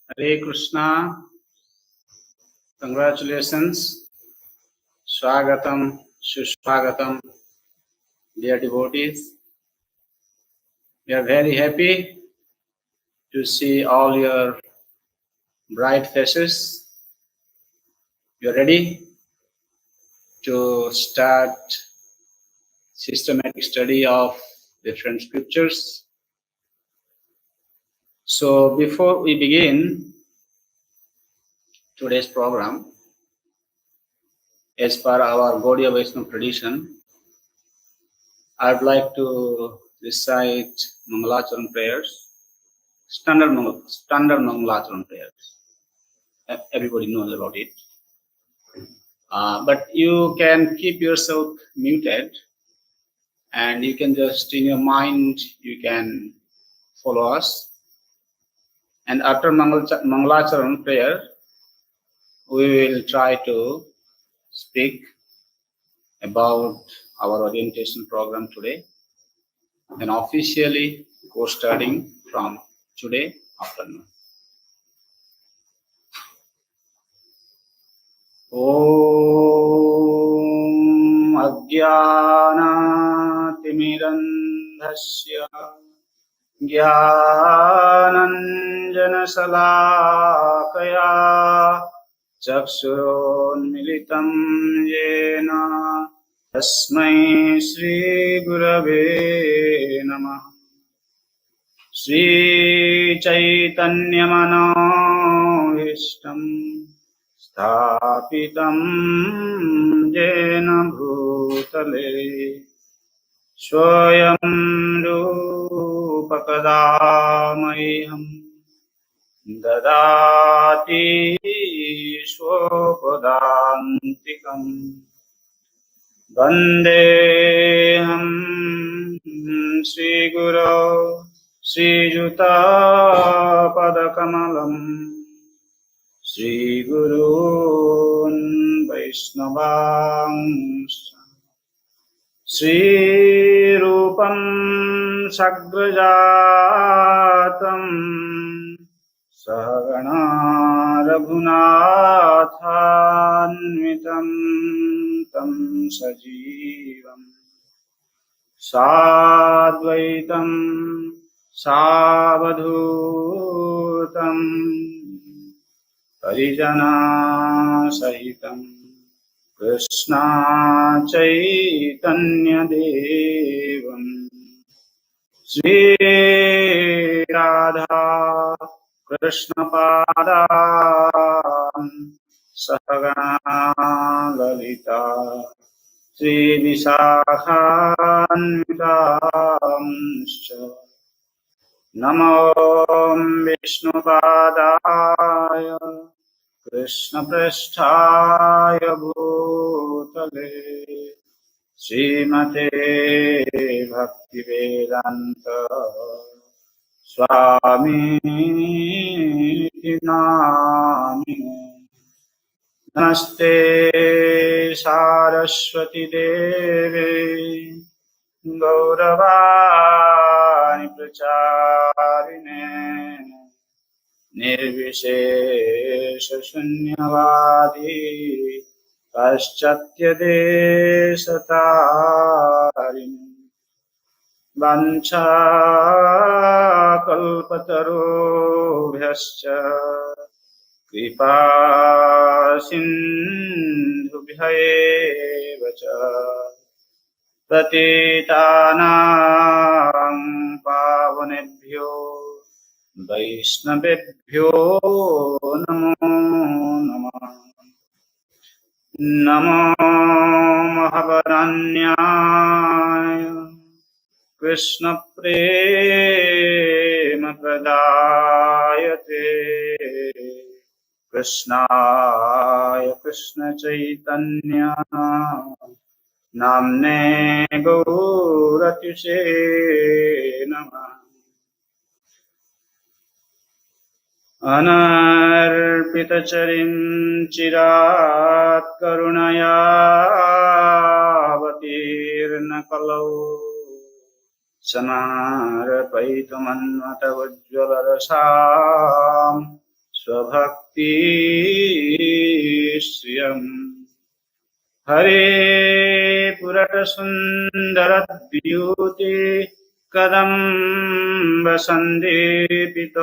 Hare Krishna, congratulations, Swagatam, Shushwagatam, dear devotees. We are very happy to see all your bright faces. You are ready to start systematic study of different scriptures. So before we begin today's program, as per our Gaudiya Vaishnava tradition, I would like to recite Mangalacharan prayers, standard Mangalacharan prayers. Everybody knows about it. But you can keep yourself muted and you can just in your mind, you can follow us. And after Mangalacharan prayer, we will try to speak about our orientation program today and officially go starting from today afternoon. Om Ajnanaatimirandhasya Jnananjanashalakaya Chakshurunmilitam Yena Tasmai Shri Gurave Namah. Shri Chaitanya Manoishtam Sthapitam Jena Bhutale Swayam Rupakadamayam Dadati Swapadantikam Vandeham Sri Guru Sri Juta Padakamalam Sri Gurun Vaishnavangscha Sri Rupam Sagrajatam Sahagana Raghunathanvitam Tam Sajivam Sadvaitam Savadhutam Harijana Sahitam Krishna Chaitanya Devam Sri Radha Krishna Padam Sahagana Lalita Sri Visakhanvitamscha Namo Vishnupadaya Krishna Prasthaya Bhutale Srimate Bhaktivedanta Swami Namine Namaste Saraswati Devi Gauravani Pracharine Nirvishesha Shunyavadi Paschatya Desatarini Vancha Kalpatarubhyascha Kripa Sindhubhyaeva cha Patitanang Pavanebhyo Vaishnavebhyo Namo Namah. Namo Mahavaranyaya Krishna Prema Pradayate Krishnaya Krishna Chaitanya Namne Gauratishe Namah. Anarpitacharim chirat karunaya avatirna kalau Samarapaitam anmatavajjalarasam भक्ति श्रियम् हरे पुरट सुंदर द्युति कदम्ब संदीपित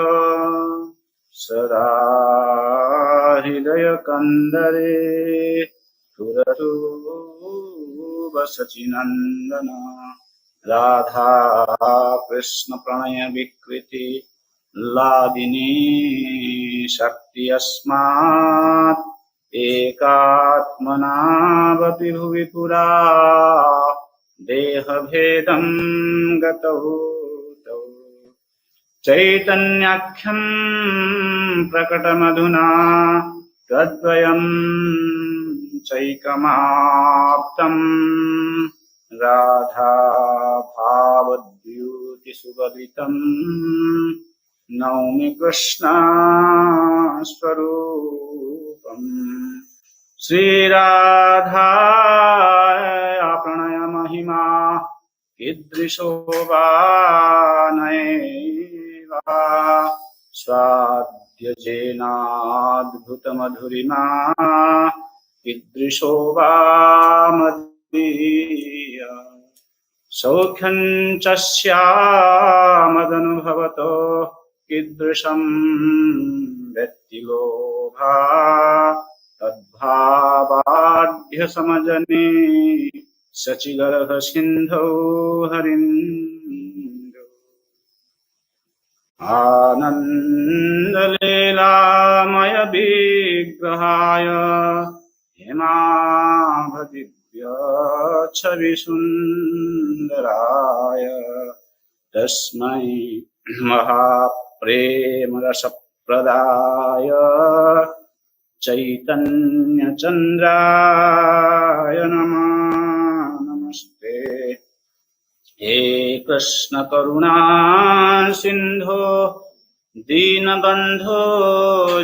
सदा हृदय कंदरे सुरतु सचिनंदन राधा कृष्ण प्रणय विकृति लादिनी शक्ति अस्मात् एकात्मनावपि भुवि पुरा देहभेदं गतौ तौ चैतन्याख्यं प्रकटमधुना तद्वयं चैकमाप्तम् राधा भावद्यूति सुगलितं नौमि कृष्ण स्वरूपम् श्रीराधा प्रणय महिमा कीदृशो वा नैवा स्वाद्यजेनाद्भुतमधुरिमा कीदृशो वा मदीया सौख्यं च स्यामदनुभवतो कीदृशं व्यक्तिलोभा तद्भावाढ्य समजने सचिगर्भ सिन्धौ हरिन्दौ आनन्दलीलामय विग्रहाय हेमाभदिव्य छविसुन्दराय तस्मै महाप्रेमरसप्रदाय चैतन्यचन्द्राय नमः नमस्ते हे कृष्ण करुणा सिन्धो दीनबन्धो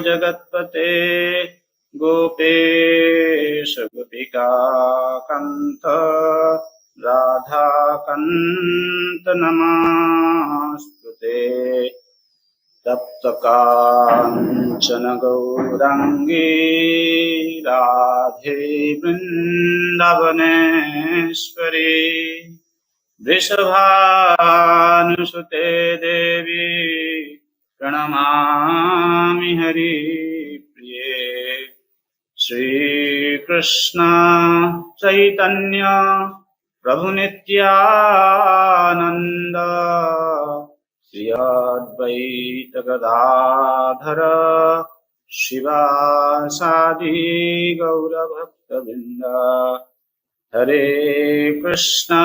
जगत्पते गोपेश गोपिका कान्त राधाकान्त नमस्ते तप्त काञ्चन गौराङ्गी राधे वृन्दावनेश्वरी वृषभानुसुते देवी प्रणमामि हरिप्रिये श्रीकृष्ण चैतन्य प्रभु नित्यानन्द श्री अद्वैत गदाधर शिवासादि गौरभक्तवृन्द हरे Krishna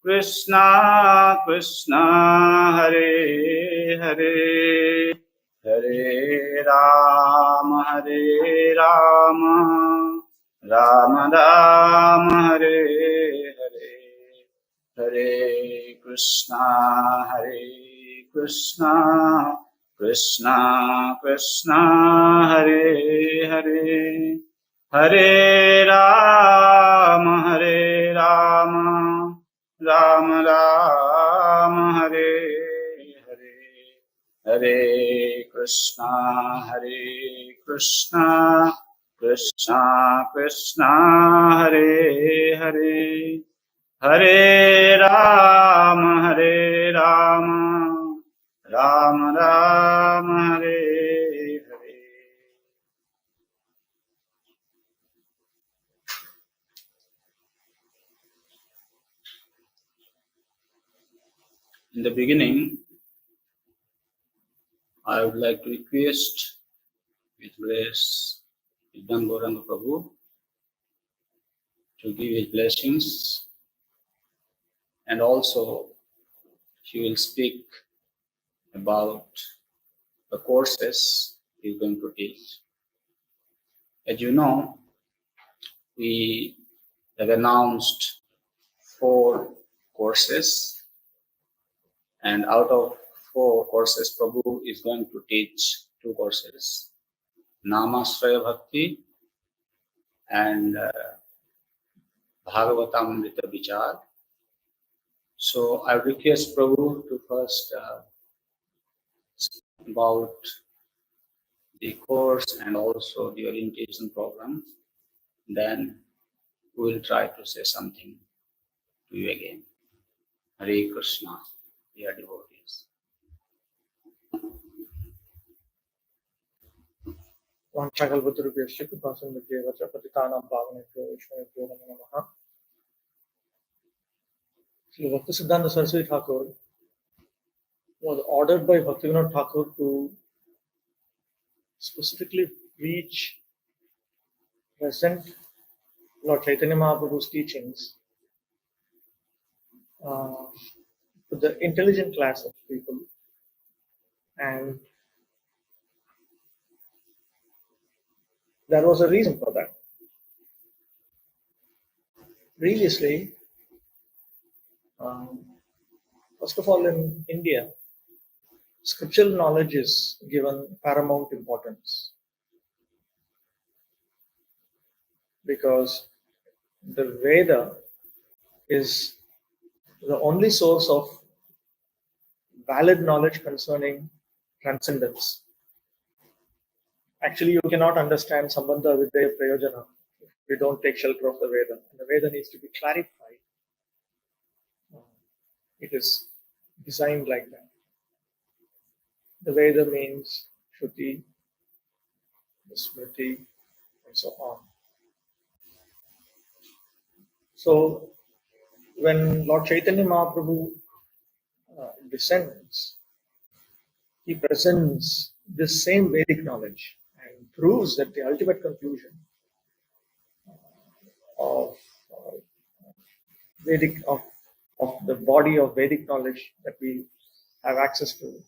Krishna Krishna Hare Hare Hare Ram Ram Ram Hare Hare Hare Krishna Krishna Krishna Hare Hare Hare Ram Ram Ram Hare Hare Hare Krishna Krishna Krishna Hare Hare Hare Ram Ram Ram Hare Hare. In the beginning, I would like to request with grace Idam Gauranga Prabhu to give his blessings, and also he will speak about the courses he is going to teach. As you know, we have announced 4 courses, and out of 4 courses, Prabhu is going to teach 2 courses, Namasraya Bhakti and Bhagavatamrita Vichar. So I request Prabhu to first about the course and also the orientation program, then we will try to say something to you again. Hare Krishna, dear devotees. Vanchakalpatarubhyasya kripasinduvyeva patitanam pavanebhyo Vaishnavebhyo namo namaha. Sri Bhaktisiddhanta Saraswati Thakur was ordered by Bhaktivinoda Thakur to specifically preach, present Lord Chaitanya Mahaprabhu's teachings to the intelligent class of people, and there was a reason for that. Previously, first of all, in India, scriptural knowledge is given paramount importance because the Veda is the only source of valid knowledge concerning transcendence. Actually, you cannot understand Sambandha Vidya Prayojana if you don't take shelter of the Veda. And the Veda needs to be clarified. It is designed like that. The Veda means Shruti, Smriti, and so on. So, when Lord Chaitanya Mahaprabhu descends, he presents this same Vedic knowledge and proves that the ultimate conclusion of Vedic of the body of Vedic knowledge that we have access to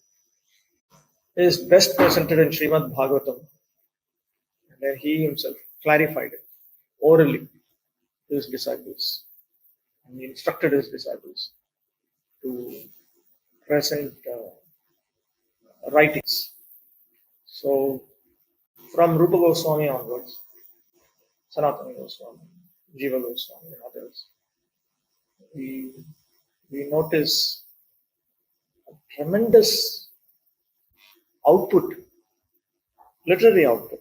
is best presented in Srimad Bhagavatam, and then he himself clarified it orally to his disciples, and he instructed his disciples to present writings. So, from Rupa Goswami onwards, Sanatana Goswami, Jiva Goswami, and others, we notice a tremendous output, literary output.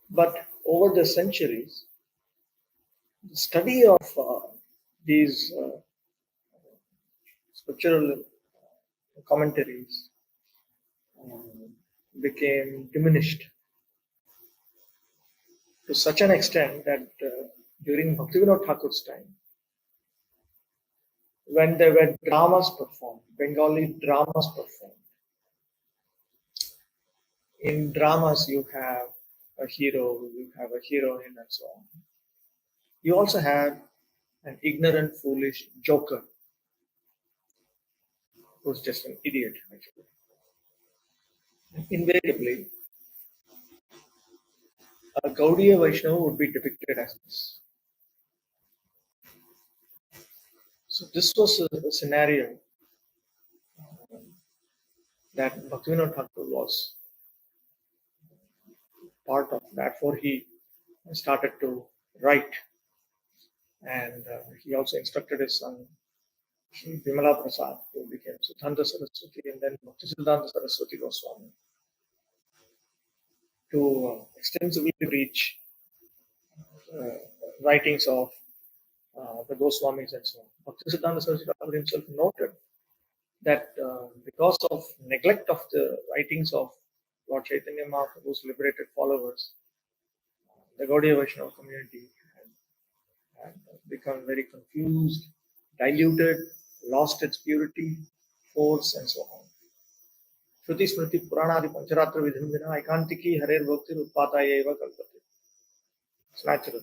But over the centuries, the study of these scriptural commentaries became diminished to such an extent that during Bhaktivinoda Thakur's time, when there were dramas performed, Bengali dramas performed, in dramas you have a hero, you have a heroine, and so on. You also have an ignorant, foolish joker who's just an idiot, actually. Invariably, a Gaudiya Vaishnava would be depicted as this. So this was a scenario that Bhaktivinoda Thakur was part of. Therefore, he started to write, and he also instructed his son, Sri Vimala Prasad, who became Siddhanta Saraswati and then Bhaktisiddhanta Saraswati Goswami, to extensively preach writings of the Goswamis and so on. Bhaktisiddhanta Saraswati Thakur himself noted that because of neglect of the writings of Lord Chaitanya Mahaprabhu's liberated followers, the Gaudiya Vaishnava community had become very confused, diluted, lost its purity, force, and so on. Shruti Smriti Puranadi Pancharatra Vidhim Vina Aikantiki Harer Bhakti Utpataya Eva Kalpate. It's natural.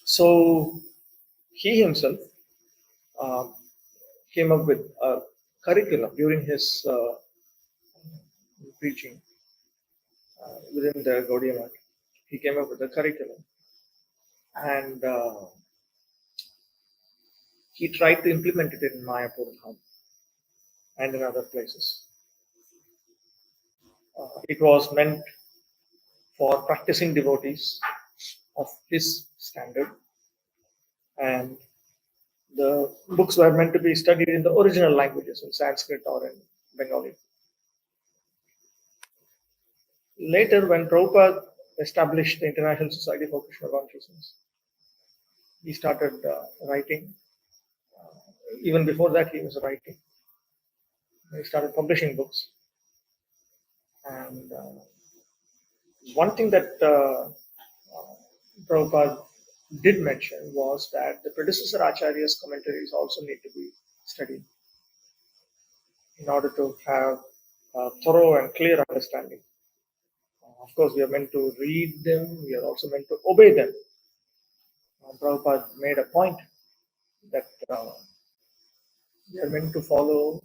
So he himself came up with a curriculum during his preaching within the Gaudiya Math. He came up with a curriculum, and he tried to implement it in Mayapur and in other places. It was meant for practicing devotees of his standard, and The books were meant to be studied in the original languages, in Sanskrit or in Bengali. Later, when Prabhupada established the International Society for Krishna Consciousness, he started writing. Even before that, he was writing. He started publishing books. And one thing that Prabhupada did mention was that the predecessor Acharya's commentaries also need to be studied in order to have a thorough and clear understanding. Of course, we are meant to read them, we are also meant to obey them. Prabhupada made a point that we are meant to follow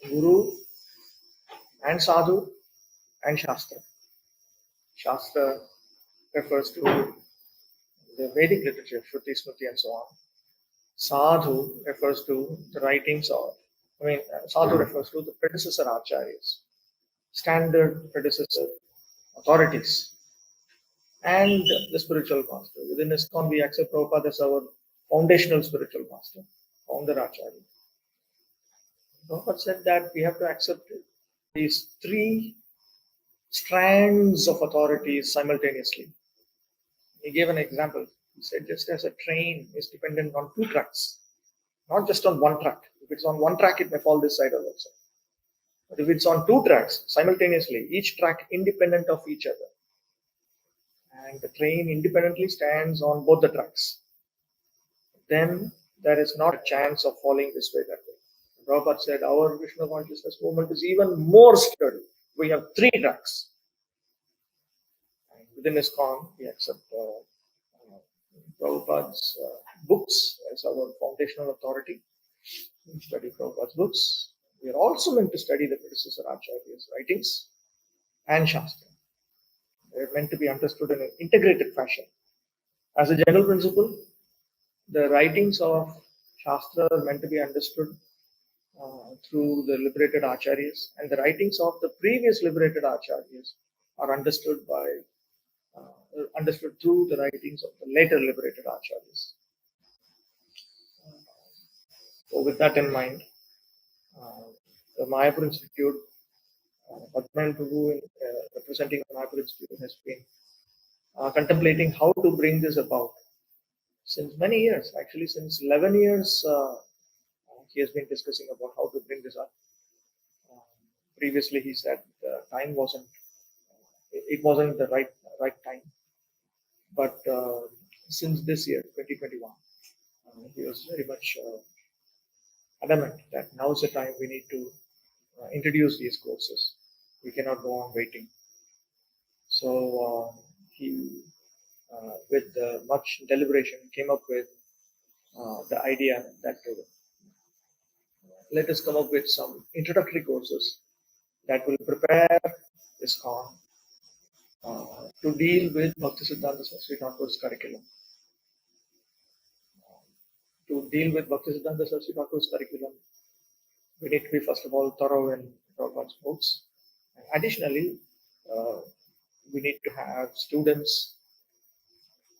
Guru and Sadhu and Shastra. Shastra refers to the Vedic literature, Shruti, Smriti, and so on. Sadhu refers to the writings of, Sadhu refers to the predecessor acharyas, standard predecessor authorities, and the spiritual master. Within ISKCON, we accept Prabhupada as our foundational spiritual master, founder acharya. Prabhupada said that we have to accept these three strands of authorities simultaneously. He gave an example. He said, just as a train is dependent on two tracks, not just on one track. If it's on one track, it may fall this side or that side. But if it's on two tracks simultaneously, each track independent of each other, and the train independently stands on both the tracks, then there is not a chance of falling this way, that way. Prabhupada said our Krishna consciousness movement is even more sturdy. We have three tracks. And within ISKCON, we accept Prabhupada's books as our foundational authority. We study Prabhupada's books. We are also meant to study the predecessor Acharya's writings and Shastra. They are meant to be understood in an integrated fashion. As a general principle, the writings of Shastra are meant to be understood through the liberated Acharyas, and the writings of the previous liberated Acharyas are understood through the writings of the later liberated Acharyas. So with that in mind, the Mayapur Institute, Padman Prabhu, representing the Mayapur Institute, has been contemplating how to bring this about since many years. Actually, since 11 years, he has been discussing about how to bring this up. Previously, he said the time wasn't the right time. But since this year, 2021, he was very much adamant that now is the time we need to introduce these courses. We cannot go on waiting. So he, with much deliberation, came up with the idea that let us come up with some introductory courses that will prepare ISKCON to deal with Bhaktisiddhanta Saraswati Thakur's curriculum. To deal with Bhaktisiddhanta Saraswati Thakur's curriculum, we need to be first of all thorough in Prabhupada's books. And additionally, we need to have students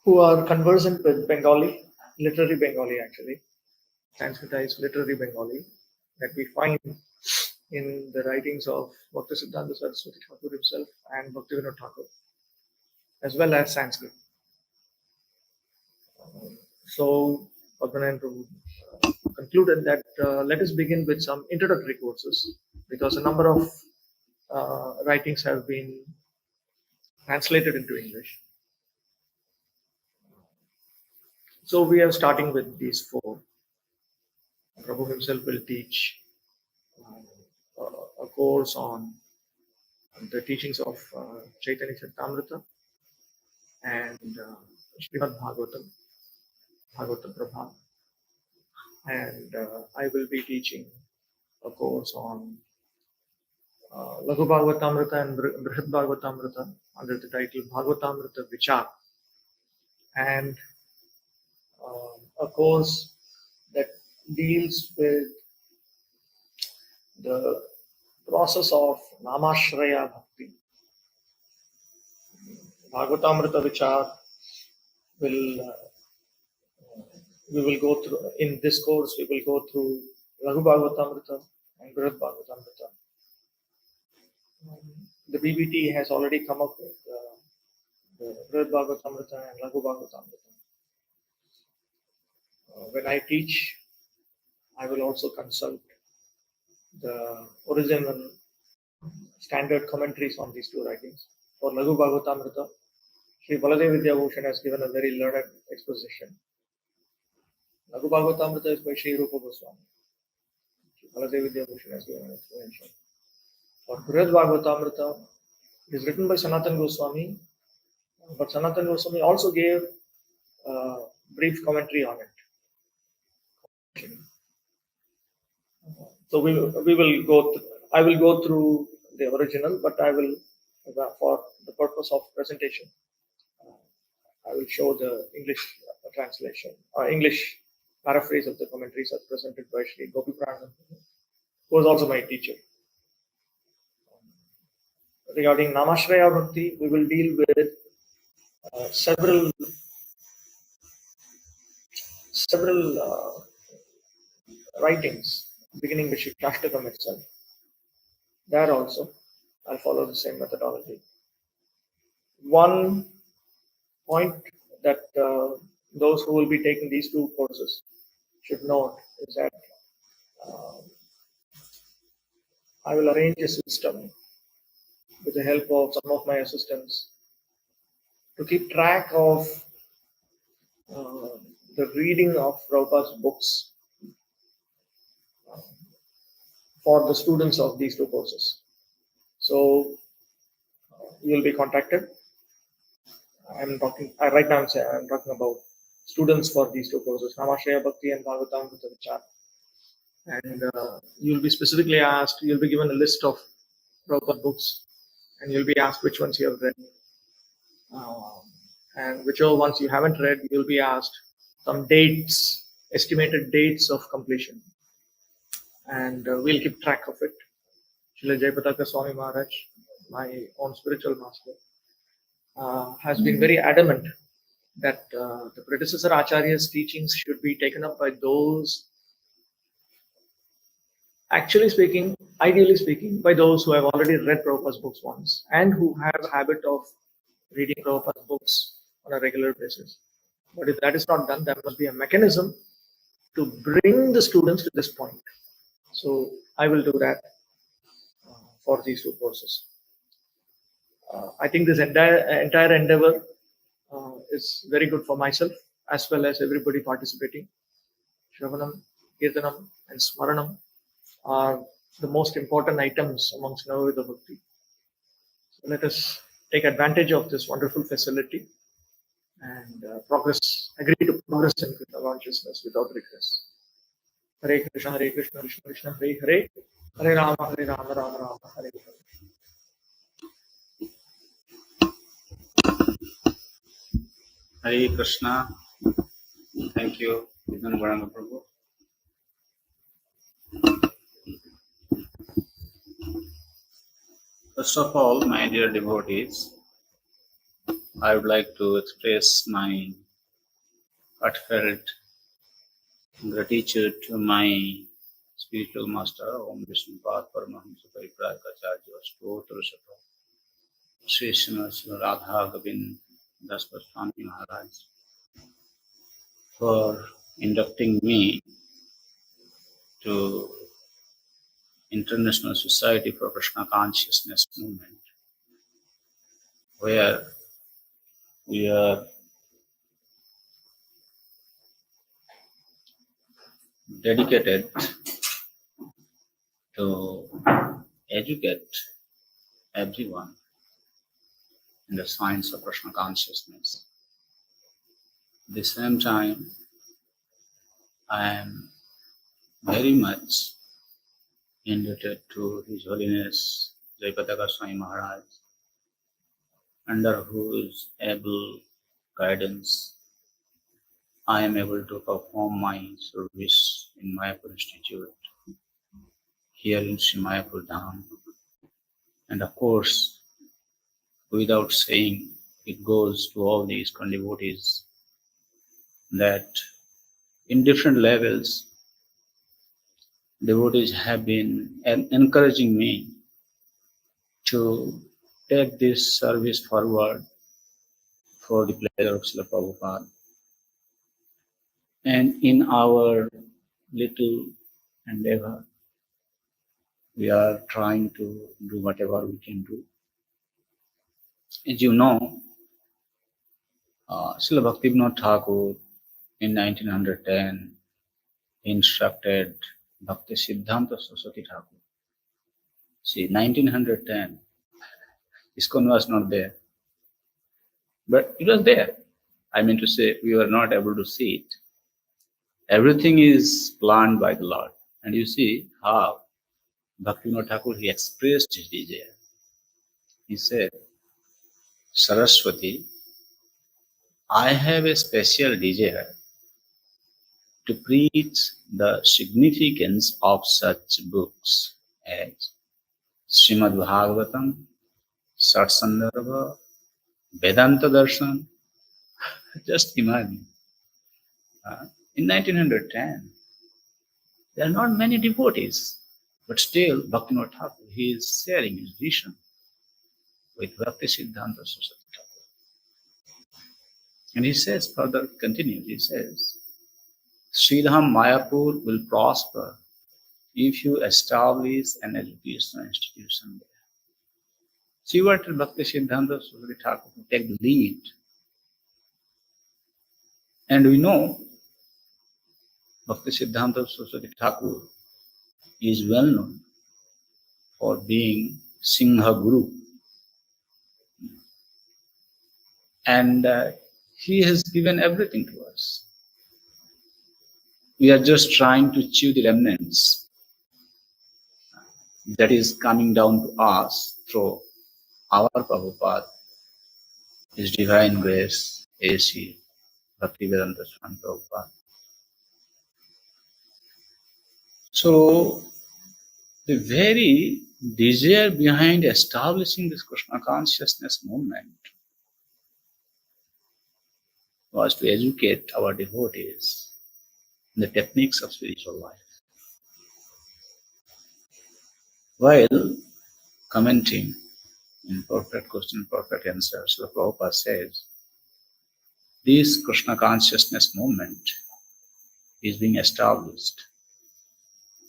who are conversant with Bengali, literary Bengali actually, Sanskritized literary Bengali, that we find in the writings of Bhaktisiddhanta Saraswati Thakur himself and Bhaktivinoda Thakur, as well as Sanskrit. So Padmanabhan Prabhu concluded that let us begin with some introductory courses, because a number of writings have been translated into English. So we are starting with these four. Prabhu himself will teach a course on the teachings of Chaitanya Charitamrita and Srimad Bhagavatam, Bhagavatam Prabha. And I will be teaching a course on Laghu Bhagavatamrita and Brihad Bhagavatamrita under the title Bhagavatamrita Vichar, and a course that deals with the process of Namashraya Bhakti. Bhagavatamrita Vichar will we will go through, in this course, we will go through Laghu Bhagavatamrita and Brihad Bhagavatamrita. The BBT has already come up with the Brihad Bhagavatamrita and Laghu Bhagavatamrita. When I teach, I will also consult the original standard commentaries on these two writings. For Laghu Bhagavatamrita, Sri Baladev Vidyabhushan has given a very learned exposition. Laghu Bhagavatamrita is by Sri Rupa Goswami. Sri Baladev Vidyabhushan has given an explanation. For Brihad Bhagavatamrita, it is written by Sanatana Goswami, but Sanatana Goswami also gave a brief commentary on it. So we will go. I will go through the original, but I will, for the purpose of presentation, I will show the English translation or English paraphrase of the commentaries as presented by Sri Gopi Pranam, who was also my teacher. Regarding Namashraya Bhakti, we will deal with several writings, beginning with Shikshashtakam itself. There also, I'll follow the same methodology. One point that those who will be taking these two courses should note is that I will arrange a system with the help of some of my assistants to keep track of the reading of Prabhupada's books for the students of these two courses. So you will be contacted. I'm talking about students for these two courses, Namashraya Bhakti and Bhagavatamrita Vichar. And you'll be specifically asked, you'll be given a list of Prabhupada books, and you'll be asked which ones you have read. And whichever ones you haven't read, you'll be asked some dates, estimated dates of completion. And we'll keep track of it. Srila Jayapataka Swami Maharaj, my own spiritual master, has been very adamant that the predecessor Acharya's teachings should be taken up by those, ideally speaking, by those who have already read Prabhupada's books once and who have a habit of reading Prabhupada's books on a regular basis. But if that is not done, there must be a mechanism to bring the students to this point. So I will do that for these two courses. I think this entire endeavor is very good for myself as well as everybody participating. Shravanam, Kirtanam, and Smaranam are the most important items amongst Navavidha Bhakti. So let us take advantage of this wonderful facility and agree to progress in Krishna consciousness without regress. Hare Krishna, Krishna Krishna, Hare Hare, Hare Rama, Rama Rama, Hare Hare. Hare Krishna. Thank you, Vidhan Varanga Prabhu. First of all, my dear devotees, I would like to express my heartfelt gratitude to my spiritual master, Om Vishnupad Paramahamsa Pariprajacharya Stotra Shata, Sri Srimati Radha Govind Das Swami Maharaj, for inducting me to International Society for Krishna Consciousness Movement, where we are dedicated to educate everyone in the science of Krishna consciousness. At the same time, I am very much indebted to His Holiness Jayapataka Swami Maharaj, under whose able guidance I am able to perform my service in Mayapur Institute, here in Sri Mayapur Dham. And of course, without saying, it goes to all these devotees that in different levels, devotees have been encouraging me to take this service forward for the pleasure of Srila Prabhupada. And in our little endeavor, we are trying to do whatever we can do. As you know, Srila Bhaktivinoda Thakur in 1910 instructed Bhakti Siddhanta Saraswati Thakur. See, 1910, ISKCON was not there, but it was there. I mean to say, we were not able to see it. Everything is planned by the Lord. And you see how Bhaktivinoda Thakur, he expressed his desire. He said, Saraswati, I have a special desire to preach the significance of such books as Srimad Bhagavatam, Sat Sandarbha, Vedanta Darshan. Just imagine. In 1910, there are not many devotees, but still Bhaktivinoda Thakur, he is sharing his vision with Bhakti Siddhanta Saraswati Thakur. And he says, further continues, he says, Sridham Mayapur will prosper if you establish an educational institution there. So you wanted Bhakti Siddhanta Saraswati Thakur to take the lead. And we know Bhakti Siddhanta Saraswati Thakur is well known for being Singha Guru. And he has given everything to us. We are just trying to chew the remnants that is coming down to us through our Prabhupada, His Divine Grace, A.C. Bhaktivedanta Swami Prabhupada. So, the very desire behind establishing this Krishna consciousness movement was to educate our devotees in the techniques of spiritual life. While commenting in Perfect Question, Perfect Answer, Srila Prabhupada says, this Krishna consciousness movement is being established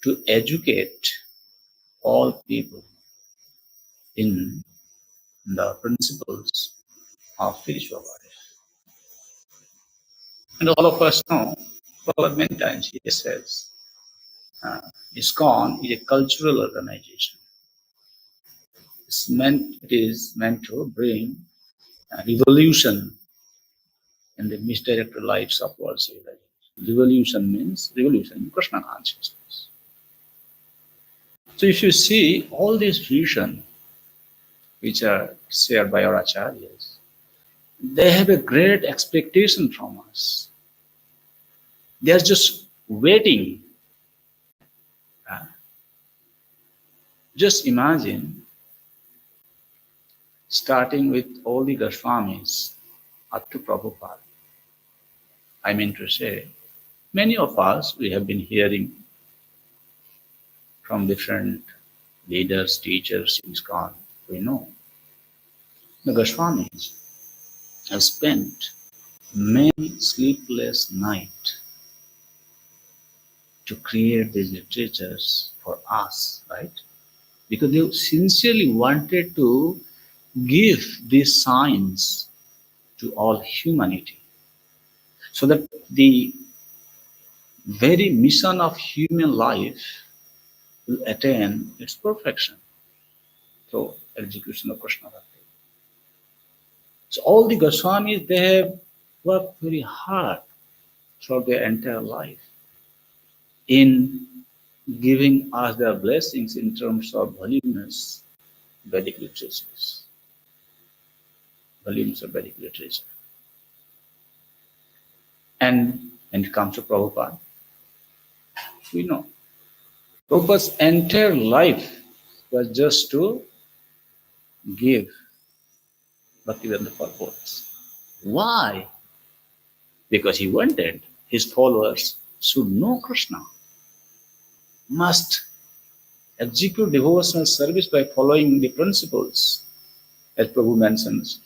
to educate all people in the principles of spiritual life. And all of us know, Prabhupada many times he says, ISKCON is a cultural organization. It is meant to bring a revolution in the misdirected lives of world civilization. Revolution means revolution in Krishna consciousness. So if you see all these visions which are shared by our acharyas, they have a great expectation from us. They are just waiting. Just imagine starting with all the Goswamis up to Prabhupada. I mean to say, many of us, we have been hearing from different leaders, teachers in ISKCON. We know the Goswamis have spent many sleepless nights to create these literatures for us, right? Because they sincerely wanted to give these signs to all humanity, so that the very mission of human life will attain its perfection through execution of Krishna Bhakti. So all the Goswamis, they have worked very hard throughout their entire life in giving us their blessings in terms of voluminous Vedic literatures. Volumes of Vedic literature. And when it comes to Prabhupada, we know Prabhupada's entire life was just to give Bhaktivedanta purpose. Why? Because he wanted his followers should know Krishna must execute devotional service by following the principles, as Prabhu mentions.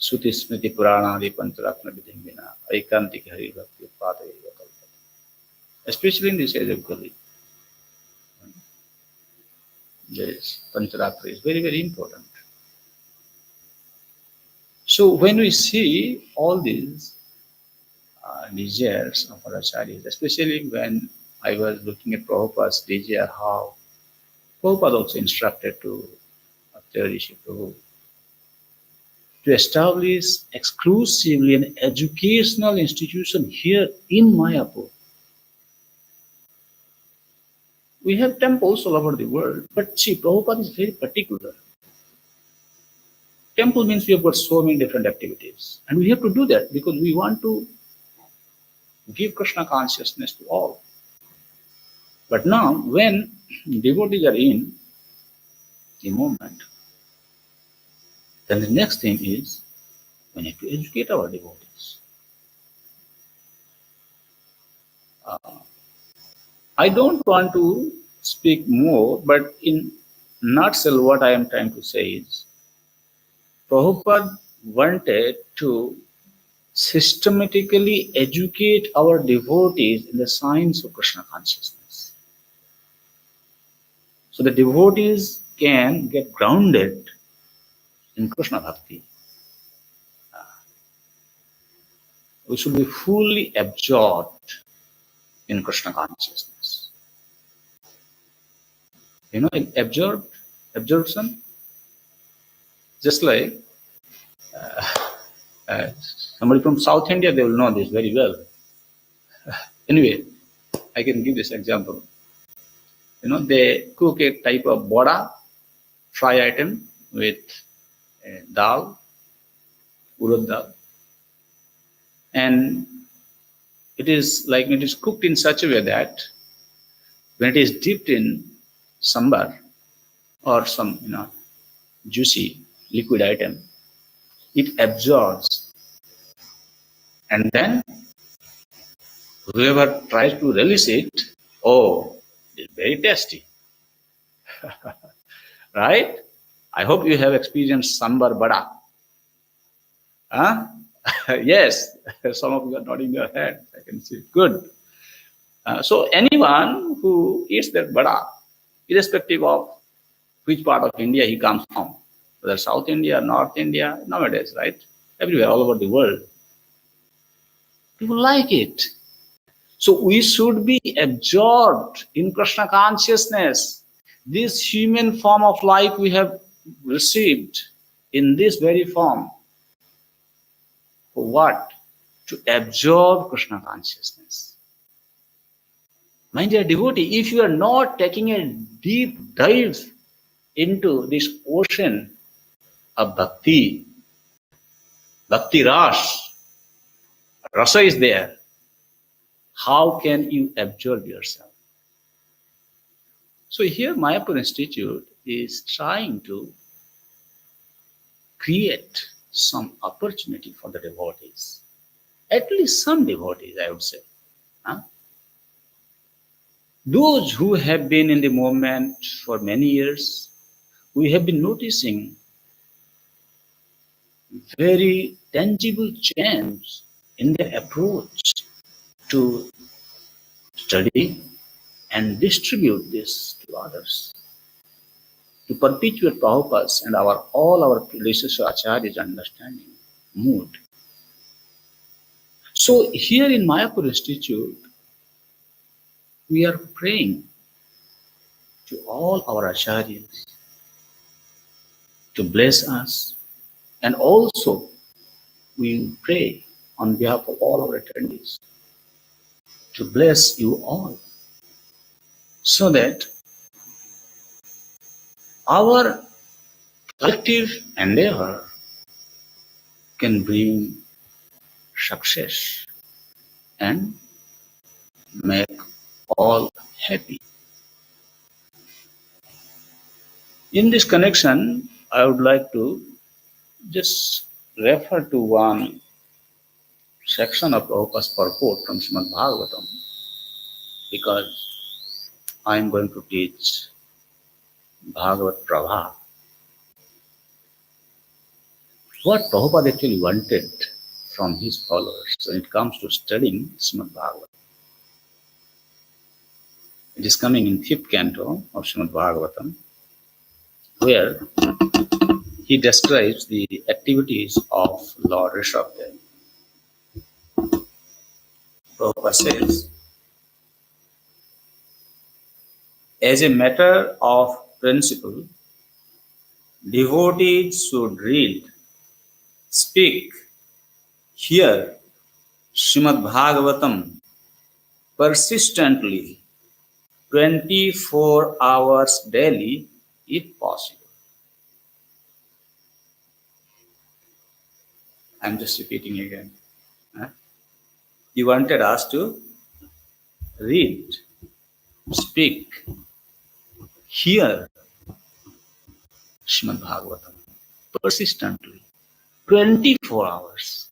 Suti Smriti Purana Adi Pancharatna Vidhingvina Aikantik Hari Bhakti Padaya Kalpata. Especially in this age of Kali, this Pancharatra is very, very important. So when we see all these desires of our acharyas, especially when I was looking at Prabhupada's desire, how Prabhupada also instructed to Acharya Rishi Prabhu to establish exclusively an educational institution here in Mayapur. We have temples all over the world, but see, Prabhupada is very particular. Temple means we have got so many different activities, and we have to do that because we want to give Krishna consciousness to all. But now, when devotees are in the movement, then the next thing is we need to educate our devotees. I don't want to speak more, but in nutshell, what I am trying to say is Prabhupada wanted to systematically educate our devotees in the science of Krishna consciousness. So the devotees can get grounded in Krishna Bhakti. We should be fully absorbed in Krishna consciousness. You know, absorption, just like somebody from South India, they will know this very well. Anyway, I can give this example. You know, they cook a type of boda, fry item with dal, urad dal, and it is cooked in such a way that when it is dipped in sambar or some juicy liquid item, it absorbs, and then whoever tries to release it, oh, it's very tasty, right? I hope you have experienced sambar bada. Huh? Yes, some of you are nodding your head. I can see it. Good. So anyone who eats that bada, irrespective of which part of India he comes from, whether South India, North India, nowadays, right? Everywhere, all over the world, people like it. So we should be absorbed in Krishna consciousness. This human form of life we have received in this very form. For what? To absorb Krishna consciousness. My dear devotee, if you are not taking a deep dive into this ocean of bhakti, bhakti rasa is there, how can you absorb yourself? So here Mayapur Institute is trying to create some opportunity for the devotees, at least some devotees, I would say. Huh? Those who have been in the movement for many years, we have been noticing very tangible change in their approach to study and distribute this to others, to perpetuate Prabhupada's and all our predecessor acharyas' understanding, mood. So here in Mayapur Institute, we are praying to all our acharyas to bless us, and also we pray on behalf of all our attendees to bless you all, so that our collective endeavor can bring success and make all happy. In this connection, I would like to just refer to one section of Prabhupada's purport from Srimad Bhagavatam because I am going to teach Bhagavat Prabha. What Prabhupada actually wanted from his followers when it comes to studying Srimad Bhagavatam. It is coming in 5th canto of Srimad Bhagavatam, where he describes the activities of Lord Rishabdev. Prabhupada says, as a matter of principle, devotees should read, speak, hear Srimad Bhagavatam persistently 24 hours daily if possible. I'm just repeating again. He wanted us to read, speak, hear Srimad Bhagavatam persistently 24 hours.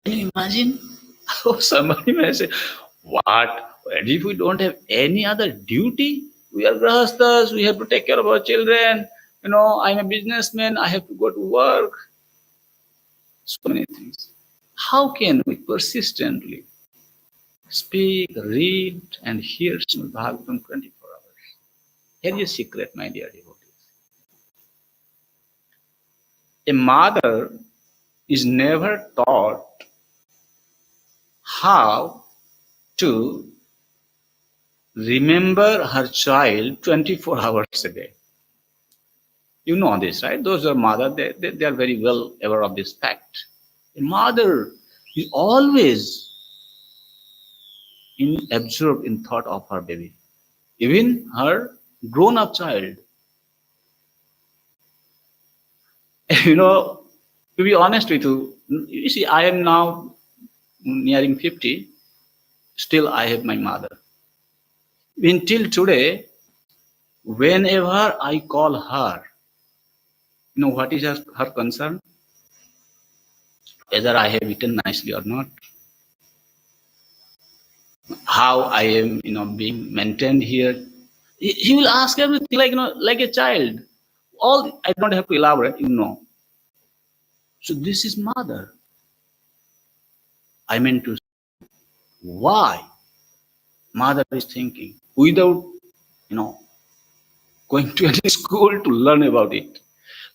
Can you imagine? Oh, somebody may say, what? And if we don't have any other duty? We are grahasthas, we have to take care of our children. I'm a businessman, I have to go to work. So many things. How can we persistently speak, read, and hear Srimad Bhagavatam 24 hours? Here is a secret, my dear devotees. A mother is never taught how to remember her child 24 hours a day. You know this, right? Those are mothers, they are very well aware of this fact. A mother is always absorbed in thought of her baby, even her grown-up child. To be honest with you, you see, I am now nearing 50, still I have my mother. Until today, whenever I call her, what is her concern? Whether I have eaten nicely or not, how I am, being maintained here. He will ask everything like a child. All I don't have to elaborate, So this is mother. I meant to say, why mother is thinking without, going to any school to learn about it.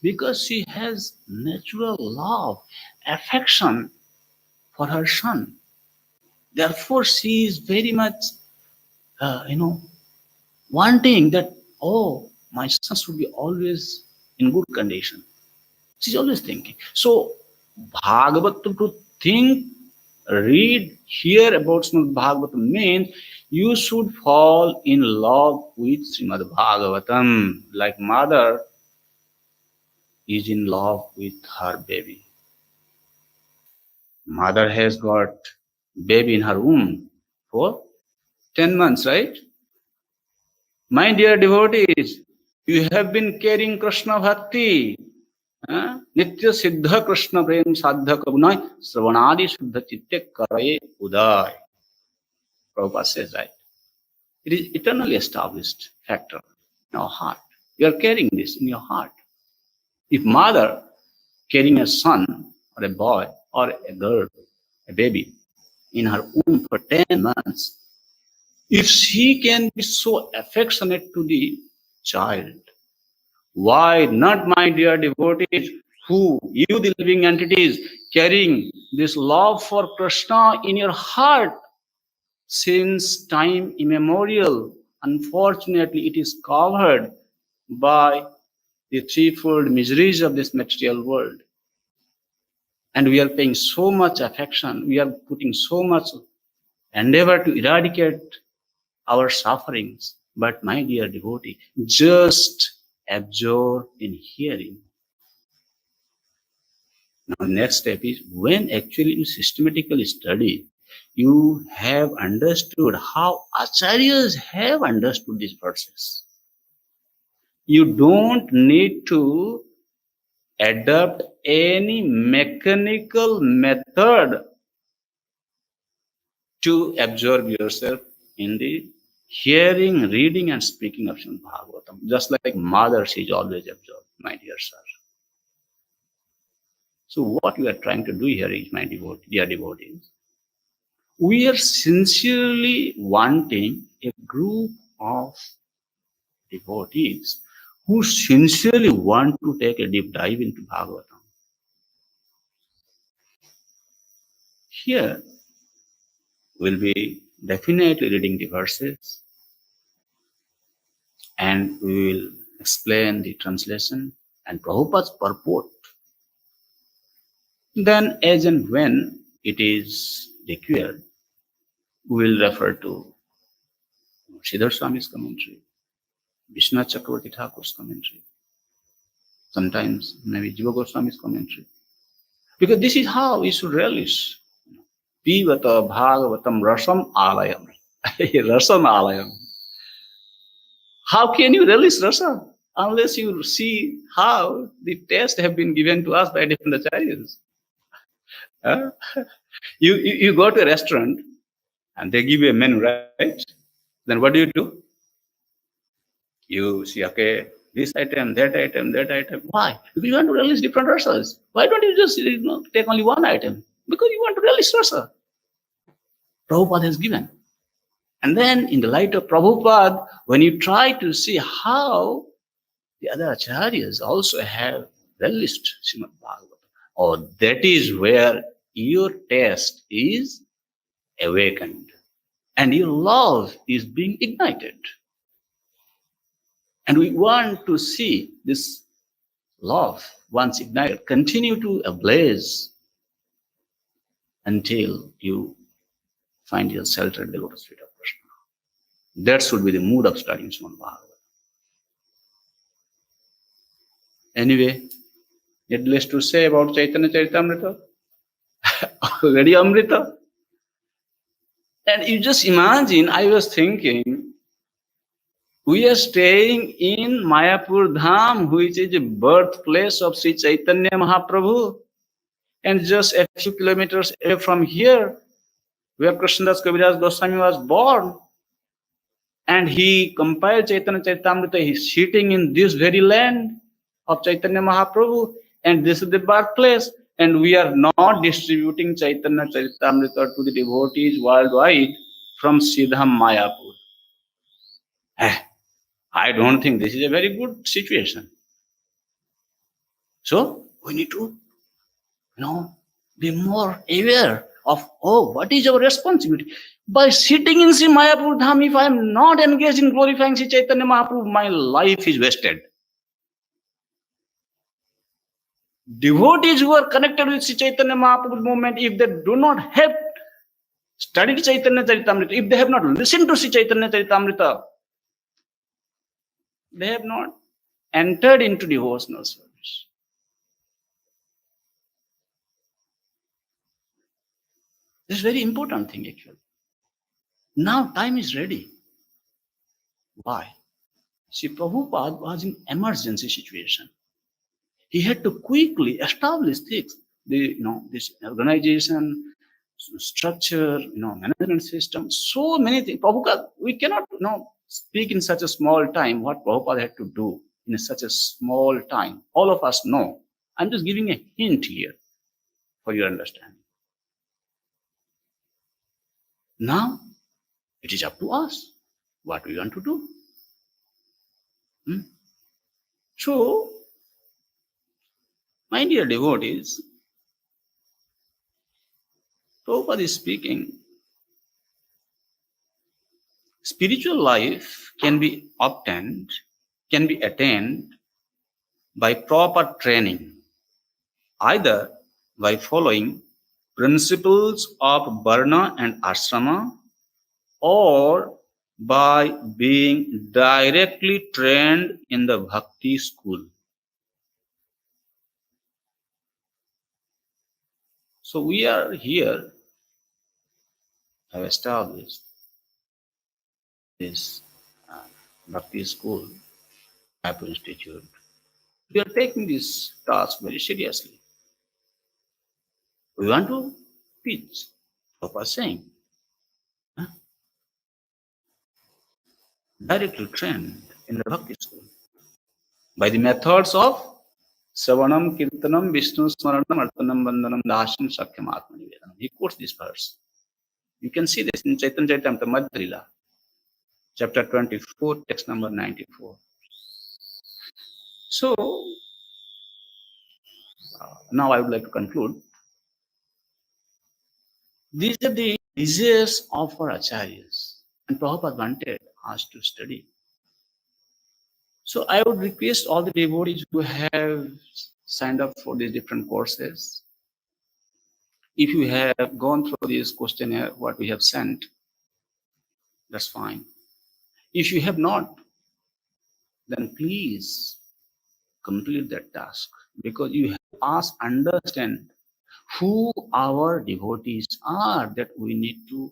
Because she has natural love, affection for her son. Therefore, she is very much, wanting that, my son should be always in good condition. She's always thinking. So, Bhagavatam, to think, read, hear about Srimad Bhagavatam means you should fall in love with Srimad Bhagavatam, like mother is in love with her baby. Mother has got baby in her womb for 10 months, right? My dear devotees, you have been carrying Krishna Bhakti. Nitya Siddha Krishna Prem Sadhya Kabunai Sravanadi Shuddha Chitte Karaye Uday. Prabhupada says that. It is eternally established factor in our heart. You are carrying this in your heart. If mother carrying a son or a boy or a girl, a baby, in her womb for 10 months, if she can be so affectionate to the child, why not, my dear devotees, who, you the living entities, carrying this love for Krishna in your heart since time immemorial? Unfortunately, it is covered by the threefold miseries of this material world. And we are paying so much affection, we are putting so much endeavor to eradicate our sufferings. But my dear devotee, just absorb in hearing. Now, next step is when actually you systematically study, you have understood how acharyas have understood this process. You don't need to adopt any mechanical method to absorb yourself in the hearing, reading, and speaking of Srimad Bhagavatam. Just like mother, she is always absorbed, my dear sir. So what we are trying to do here is, my dear devotees, we are sincerely wanting a group of devotees who sincerely want to take a deep dive into Bhagavatam. Here, we'll be definitely reading the verses and we will explain the translation and Prabhupada's purport. Then, as and when it is required, we will refer to Sridhar Swami's commentary, Vishwanath Chakravarti Thakur's commentary, sometimes maybe Jiva Goswami's commentary. Because this is how we should relish. Pivata Bhagavatam Rasam Alayam. Rasam Alayam. How can you relish rasa unless you see how the taste have been given to us by different acharyas? Huh? You go to a restaurant and they give you a menu, right? Then what do? You see, okay, this item, that item, that item. Why? Because you want to relish different rasas. Why don't you just take only one item? Because you want to relish rasa. Prabhupada has given. And then in the light of Prabhupada, when you try to see how the other acharyas also have relished Srimad Bhagavatam, that is where your taste is awakened and your love is being ignited. And we want to see this love, once ignited, continue to ablaze until you find yourself at the lotus feet of Krishna. That should be the mood of studying Srimad Bhagavatam. Anyway, needless to say about Chaitanya Charitamrita, already Amrita. And you just imagine, I was thinking, we are staying in Mayapur Dham, which is the birthplace of Sri Chaitanya Mahaprabhu. And just a few kilometers away from here, where Krishnadas Kaviraj Goswami was born, and he compiled Chaitanya Charitamrita, he's sitting in this very land of Chaitanya Mahaprabhu, and this is the birthplace, and we are not distributing Chaitanya Charitamrita to the devotees worldwide from Siddham Mayapur. I don't think this is a very good situation. So we need to, be more aware of, what is our responsibility? By sitting in Sri Mayapur Dham, if I am not engaged in glorifying Sri Chaitanya Mahaprabhu, my life is wasted. Devotees who are connected with Sri Chaitanya Mahaprabhu movement, if they do not have studied Chaitanya Charitamrita, if they have not listened to Sri Chaitanya Charitamrita, they have not entered into devotional service. This is a very important thing actually. Now time is ready. Why? See, Prabhupada was in emergency situation. He had to quickly establish things, this organization, structure, management system, so many things. Prabhupada, we cannot, speak in such a small time what Prabhupada had to do in such a small time. All of us know. I'm just giving a hint here for your understanding. Now, it is up to us what we want to do. So, my dear devotees, Prabhupada is speaking, spiritual life can be obtained, can be attained by proper training, either by following principles of Varna and Ashrama or by being directly trained in the Bhakti school. So we are here, have established this Bhakti school, Mayapur Institute, We are taking this task very seriously. We want to teach. Papa saying, huh? Directly trained in the Bhakti school by the methods of Savanam, Kirtanam, Vishnu Smaranam, Artanam, Bandhanam, Dasham, Sakyam, Atma Nivedanam. He quotes this verse. You can see this in Chaitanya Charitamrita Madhya, chapter 24, text number 94. So, now I would like to conclude. These are the desires of our acharyas, and Prabhupada wanted us to study. So I would request all the devotees who have signed up for these different courses, if you have gone through this questionnaire, what we have sent, that's fine. If you have not, then please complete that task, because you have us understand who our devotees are that we need to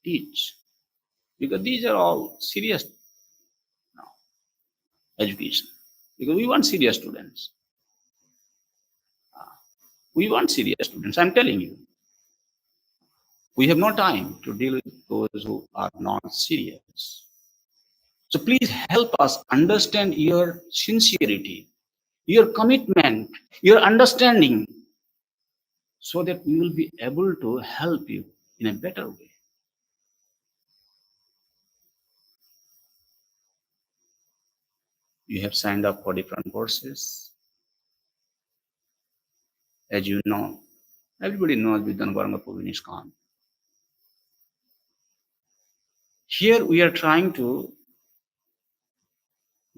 teach, because these are all serious now education, because we want serious students. We want serious students, I'm telling you. We have no time to deal with those who are not serious. So please help us understand your sincerity, your commitment, your understanding, so that we will be able to help you in a better way. You have signed up for different courses. As you know, everybody knows Vidyan Varmapurin is gone. Here we are trying to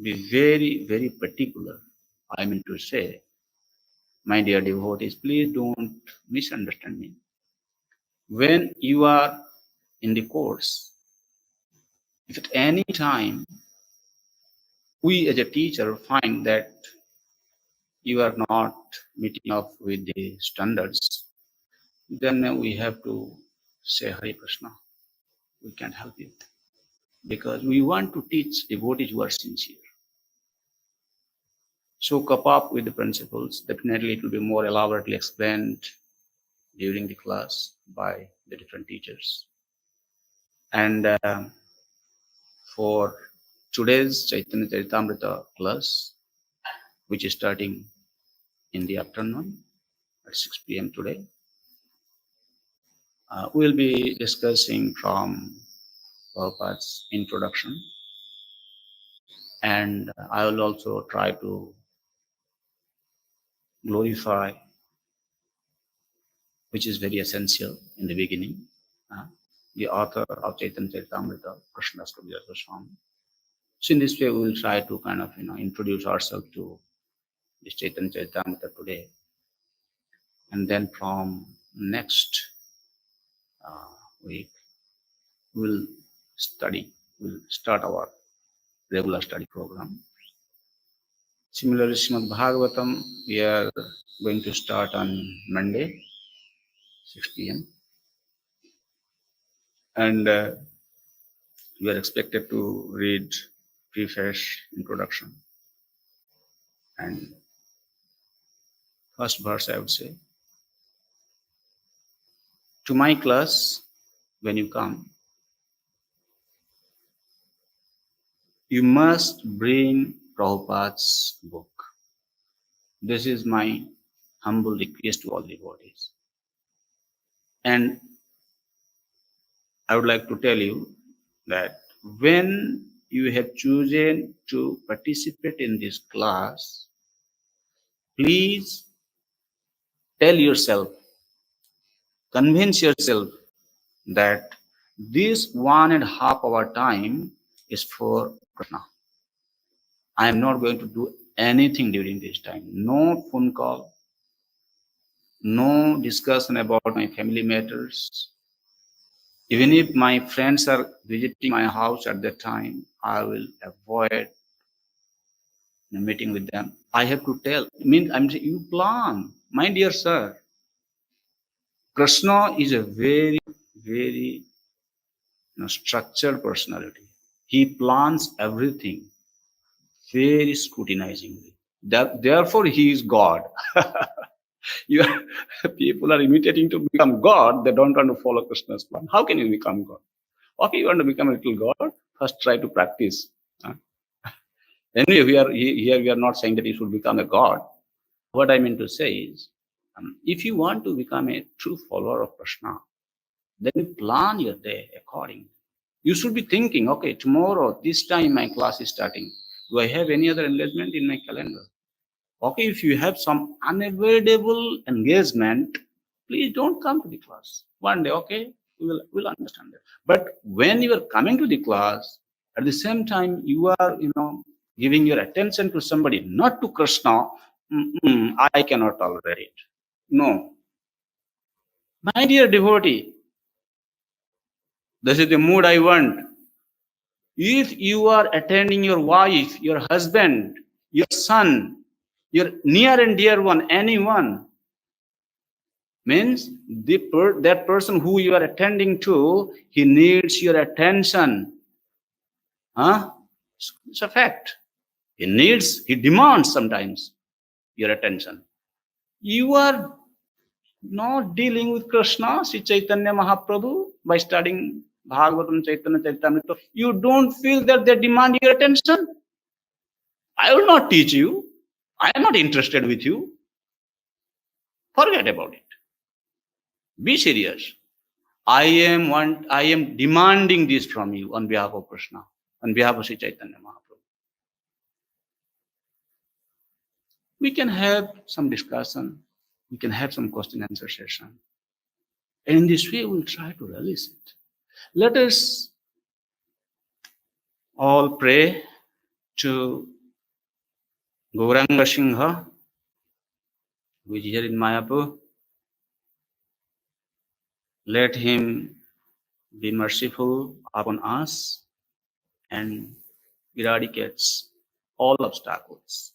be very, very particular. I mean to say, my dear devotees, please don't misunderstand me. When you are in the course, if at any time we as a teacher find that you are not meeting up with the standards, then we have to say Hare Krishna. We can't help it, because we want to teach devotees who are sincere. So come up with the principles. Definitely it will be more elaborately explained during the class by the different teachers. And for today's Chaitanya Charitamrita class, which is starting in the afternoon at 6 p.m. today, we'll be discussing from Prabhupada's introduction, and I will also try to glorify, which is very essential in the beginning, the author of Chaitanya Charitamrita, Krishnadas Kaviraj Goswami. So in this way, we will try to kind of introduce ourselves to this Chaitanya Charitamrita today, and then from next week we'll start our regular study program. Similarly, Srimad Bhagavatam, we are going to start on Monday, 6 p.m. And we are expected to read preface, introduction, and first verse, I would say. To my class, when you come, you must bring Prabhupada's book. This is my humble request to all devotees. And I would like to tell you that when you have chosen to participate in this class, please tell yourself, convince yourself that this 1.5 hour time is for Krishna. I am not going to do anything during this time. No phone call, no discussion about my family matters. Even if my friends are visiting my house at that time, I will avoid meeting with them. I have to tell, I'm saying, you plan. My dear sir, Krishna is a very, very structured personality. He plans everything very scrutinizingly. Therefore, he is God. You people are imitating to become God. They don't want to follow Krishna's plan. How can you become God? Okay, you want to become a little God? First, try to practice. Anyway, here we are not saying that you should become a God. What I mean to say is, if you want to become a true follower of Krishna, then you plan your day accordingly. You should be thinking, okay, tomorrow, this time my class is starting. Do I have any other engagement in my calendar? Okay, if you have some unavoidable engagement, please don't come to the class. One day, okay, we'll understand that. But when you are coming to the class, at the same time, you are, giving your attention to somebody, not to Krishna, I cannot tolerate it. No. My dear devotee, this is the mood I want. If you are attending your wife, your husband, your son, your near and dear one, anyone, means that person who you are attending to, he needs your attention. It's a fact. He demands sometimes your attention. You are not dealing with Krishna, Sri Chaitanya Mahaprabhu, by studying Bhagavatam, Chaitanya Charitamrita. You don't feel that they demand your attention. I will not teach you. I am not interested with you. Forget about it. Be serious. I am demanding this from you on behalf of Krishna, on behalf of Sri Chaitanya Mahaprabhu. We can have some discussion. We can have some question and answer session. And in this way, we'll try to release it. Let us all pray to Gauranga Singha, who is here in Mayapur. Let him be merciful upon us and eradicates all obstacles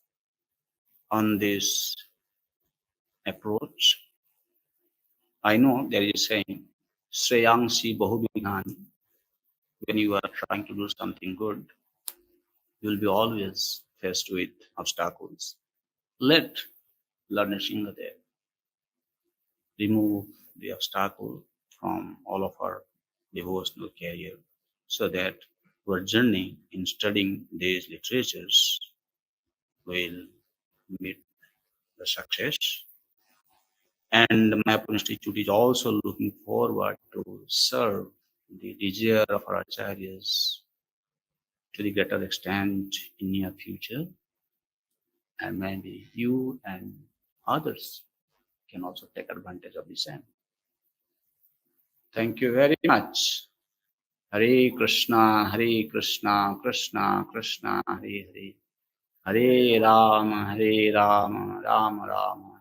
on this approach. I know there is a saying, Shreyangsi Bahubhinani. When you are trying to do something good, you will be always faced with obstacles. Let Lord Nrsimhadev remove the obstacle from all of our devotional career so that our journey in studying these literatures will meet the success. And the Mayapur Institute is also looking forward to serve the desire of our acharyas to the greater extent in near future. And maybe you and others can also take advantage of the same. Thank you very much. Hare Krishna, Krishna Krishna, Hare Hare. Hare Rama, Rama Rama.